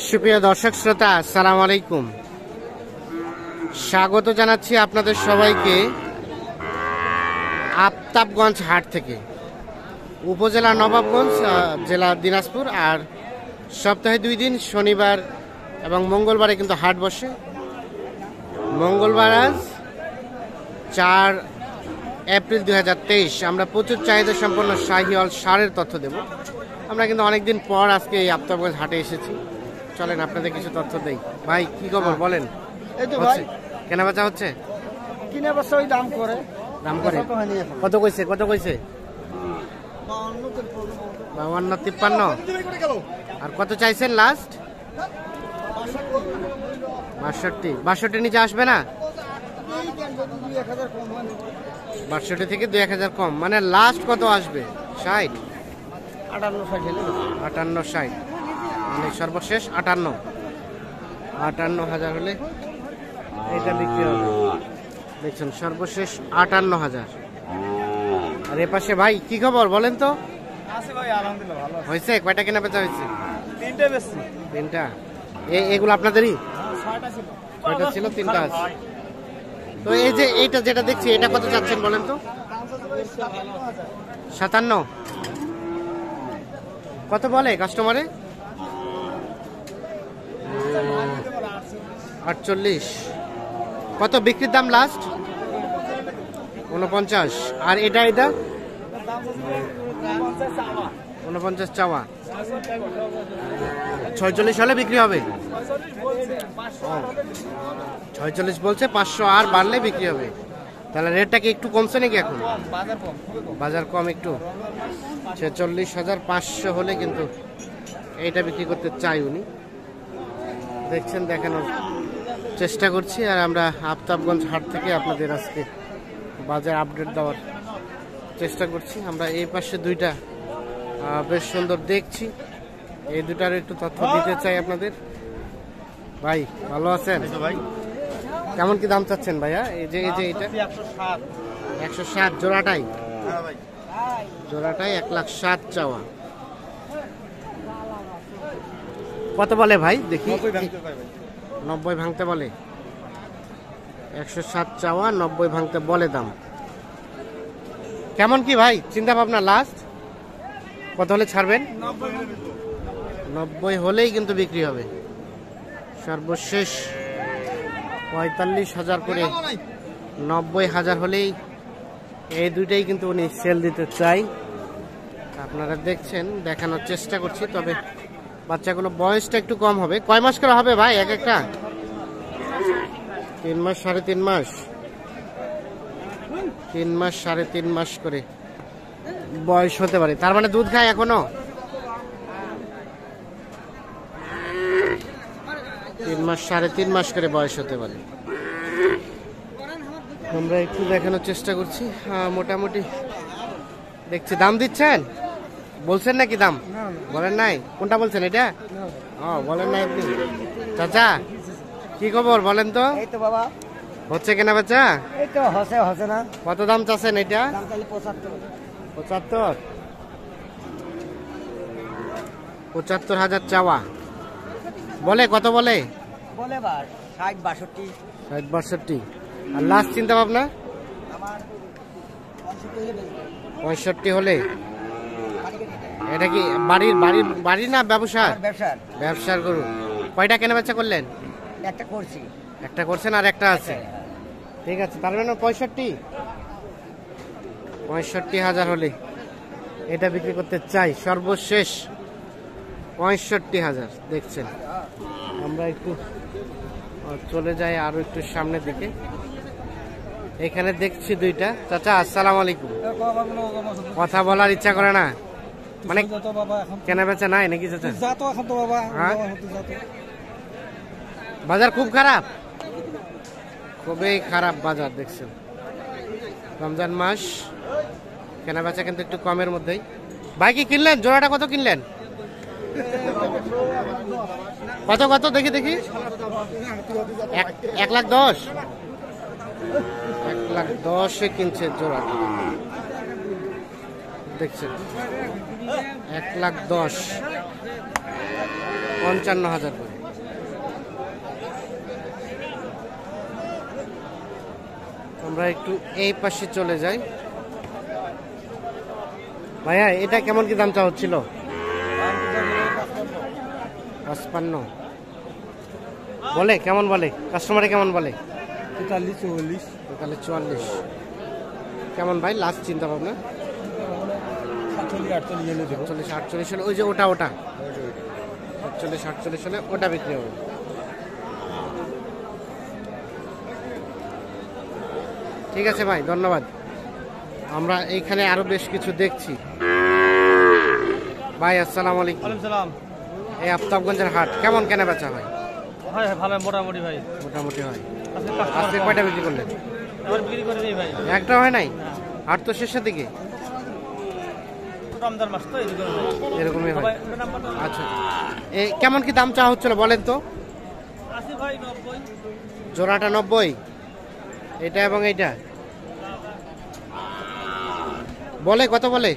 সুপ্রিয় দর্শক শ্রোতা, আসসালামু আলাইকুম। স্বাগত জানাচ্ছি আপনাদের সবাইকে আফতাবগঞ্জ হাট থেকে। উপজেলা নবাবগঞ্জ, জেলা দিনাজপুর। আর সপ্তাহে 2 দিন, শনিবার এবং মঙ্গলবারে কিন্তু হাট বসে। মঙ্গলবার আজ 4 এপ্রিল 2023। আমরা প্রচুর চাহিদা সম্পন্ন শাহিওয়াল ষাঁড়ের তথ্য দেব। আমরা কিন্তু অনেকদিন পর আজকে এই আফতাবগঞ্জ হাটে এসেছি। চলেন আপনাদের কিছু তথ্য দেই। ভাই কি খবর বলেন? এই তো ভাই কেনা বেচা হচ্ছে? কিনে বসে ওই দাম করে কত কইছে? 52, 53। আর কত চাইছেন লাস্ট? 62 নিচে আসবে না? 62 থেকে 2-1000 কম, মানে লাস্ট কত আসবে? 60, 58, 60, মানে সর্বশেষ 58,000 হলে এটা বিক্রি হবে। দেখছেন, সর্বশেষ 58,000। আর এ পাশে ভাই কি খবর বলেন তো? হয়েছে কয়টা কেনা বেচা হয়েছে? 3টা। এগুলো আপনাদেরই? 6টা ছিল, 3টা আছে। তো এই যে এইটা যেটা দেখছি, এটা কত চাচ্ছেন বলেন তো? 57। কত বলে কাস্টমারে? 48। কত বিক্রির দাম লাস্ট? 49। আর এটা 49 চাওয়া। 46 হলে বিক্রি হবে? 46 বলছে, 500 আর বাড়লে বিক্রি হবে। তাহলে রেটটা কি একটু কমছে নাকি এখন? বাজার কম একটু। 46,500 হলে কিন্তু এইটা বিক্রি করতে চাই উনি। দেখছেন, দেখানোর চেষ্টা করছি। আর আমরা আফতাবগঞ্জ হাট থেকে আপনাদের আজকে বাজার আপডেট দেওয়ার চেষ্টা করছি। আমরা এই পাশে 2টা বেশ সুন্দর দেখছি, এই 2টার একটু তথ্য দিতে চাই আপনাদের। ভাই ভালো আছেন? কেমন কি দাম চাচ্ছেন ভাইয়া? এই যে এটা 160 জোড়াটাই? জোড়াটাই 1,07,000 চাওয়া। কত বলে ভাই দেখি? 90 ভাঙতে বলে। 107 চাওয়া, 90 ভাঙতে বলে দাম। কেমন কি ভাই চিন্তা ভাবনা? লাস্ট কত হলে ছাড়বেন? 90 হলেই কিন্তু বিক্রি হবে। সর্বশেষ 45,000 করে, 90,000 হলেই এই 2টাই কিন্তু উনি সেল দিতে চাই। আপনারা দেখছেন, দেখানোর চেষ্টা করছি। তবে বাচ্চাগুলো বয়সটা একটু কম হবে। কয় মাস করে হবে ভাই এক একটা? 3 মাস, 3.5 মাস। 3 মাস, 3.5 মাস করে বয়স হতে পারে। তার মানে দুধ খায় এখনো? 3 মাস, 3.5 মাস করে বয়স হতে পারে। আমরা একটু দেখানোর চেষ্টা করছি। মোটামুটি দেখছি। দাম দিচ্ছেন? বলছেন নাকি দাম? বলেন নাই? কোনটা বলছেন? এটা? বলেন নাই আপনি? চাচা কি খবর বলেন তো? এই তো বাবা হচ্ছে কেনা বেচা? এই তো হচ্ছে না। কত দাম চাচ্ছেন এটা? 75। 75,000 চাওয়া। বলে কত বলে? বলে 60, 62। আর লাস্ট চিন্তা ভাবনা? আমার 65 হলে। এটা কি বাড়ির না ব্যবসার? ব্যবসার গরু। কয়টা কেনা বেচা করলেন? একটা করছি। একটা করছেন আর একটা আছে? ঠিক আছে, তার মানে 65,000 হলে এটা বিক্রি করতে চাই। সর্বশেষ 65,000। দেখছেন, আমরা একটু চলে যাই আরো একটু সামনের দিকে। এখানে দেখছি 2টা। চাচা আসসালামু আলাইকুম। কথা বলার ইচ্ছা করে না? মানে কেনা বেচা নাই নাকি চাচা? বাজার খুব খারাপ, খুবই খারাপ বাজার। দেখছেন, রমজান মাস, কেনা বেচা কিন্তু একটু কমের মধ্যেই। ভাই কি কিনলেন? জোড়াটা কত কিনলেন? কত দেখি 1,10,000। 1,10,000 কিনছে জোড়া। দেখছেন 1,10,000 55,000 করে। আমরা একটু এই পাশে চলে যাই। ভাইয়া এটা কেমন কি দাম চাওয়া হচ্ছিল? 55 বলে, কেমন বলে কাস্টমারে, কেমন বলে? 44 কেমন ভাই লাস্ট চিন্তা ভাবনা? 48 হলে ওই যে ওটা 48 হলে ওটা বিক্রি হবে। ঠিক আছে ভাই, ধন্যবাদ। আমরা এইখানে আরো বেশ কিছু দেখছি। ভাই আসসালামু আলাইকুম। এই আফতাবগঞ্জের হাট কেমন কেনা বেচা হয়? ভালো, মোটামুটি ভাই, মোটামুটি হয়। আজকে কয়টা বিক্রি করলেন? বিক্রি করে দিই ভাই। একটা হয় নাই? হাট তো শেষের দিকে, রমজান মাস তো এরকমই হয়। আচ্ছা, কেমন কি দাম চাওয়া হচ্ছিল বলেন তো? ভাই 90 জোড়াটা 90, এটা এবং এইটা বলে কত বলে?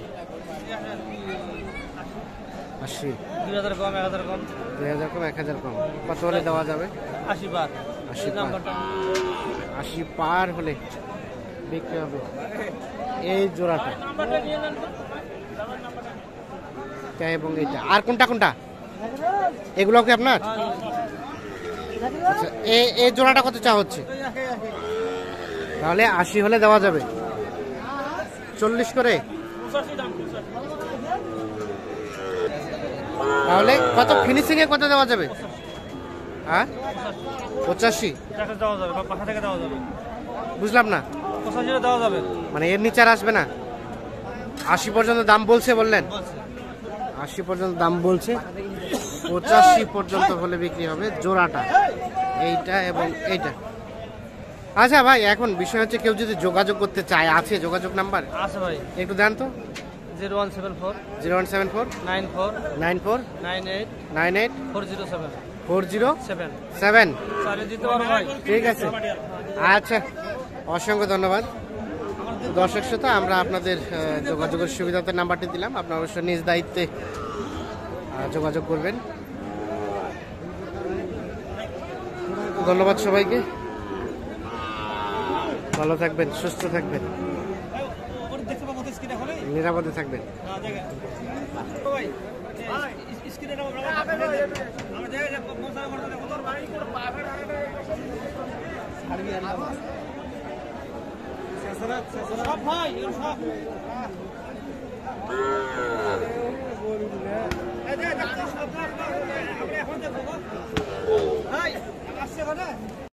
80। 2000 কম, 1000 কম, 2000 কম, 1000 কম। কত হলে দেওয়া যাবে? 80 বার। 80 পার হলে বিক্রি হবে এই জোড়াটা এবং এইটা। আর কোনটা কোনটা? এগুলো কি আপনার? আচ্ছা, এই জোড়াটা কত চা হচ্ছে? তাহলে 80 হলে দেওয়া যাবে। 40 করে তাহলে কত ফিনিশিং এ কত দেওয়া যাবে? হ্যাঁ 85 দেওয়া যাবে, পাখা থেকে দেওয়া যাবে। বুঝলাম না। 85 দেওয়া যাবে, মানে এর নিচে আর আসবে না? 80 পর্যন্ত দাম বলছে, বললেন 80 পর্যন্ত দাম বলছে। 85 পর্যন্ত হলে বিক্রি হবে জোড়াটা, এইটা এবং এইটা। আচ্ছা ভাই, এখন বিষয় হচ্ছে কেউ যদি যোগাযোগ করতে চায়, আছে যোগাযোগ নাম্বার? আছে ভাই, একটু দেন তো। 0174 0174 94 94 98 98 407 407। চালিয়ে দিতে পারো ভাই। ঠিক আছে, আচ্ছা, অসংখ্য ধন্যবাদ। দর্শক শ্রোতা, আমরা আপনাদের যোগাযোগের সুবিধাতে নাম্বারটি দিলাম, আপনারা অবশ্যই নিজ দায়িত্বে যোগাযোগ করবেন। ধন্যবাদ সবাইকে, ভালো থাকবেন, সুস্থ থাকবেন, নিরাপদে থাকবেন। সব ভাই, সব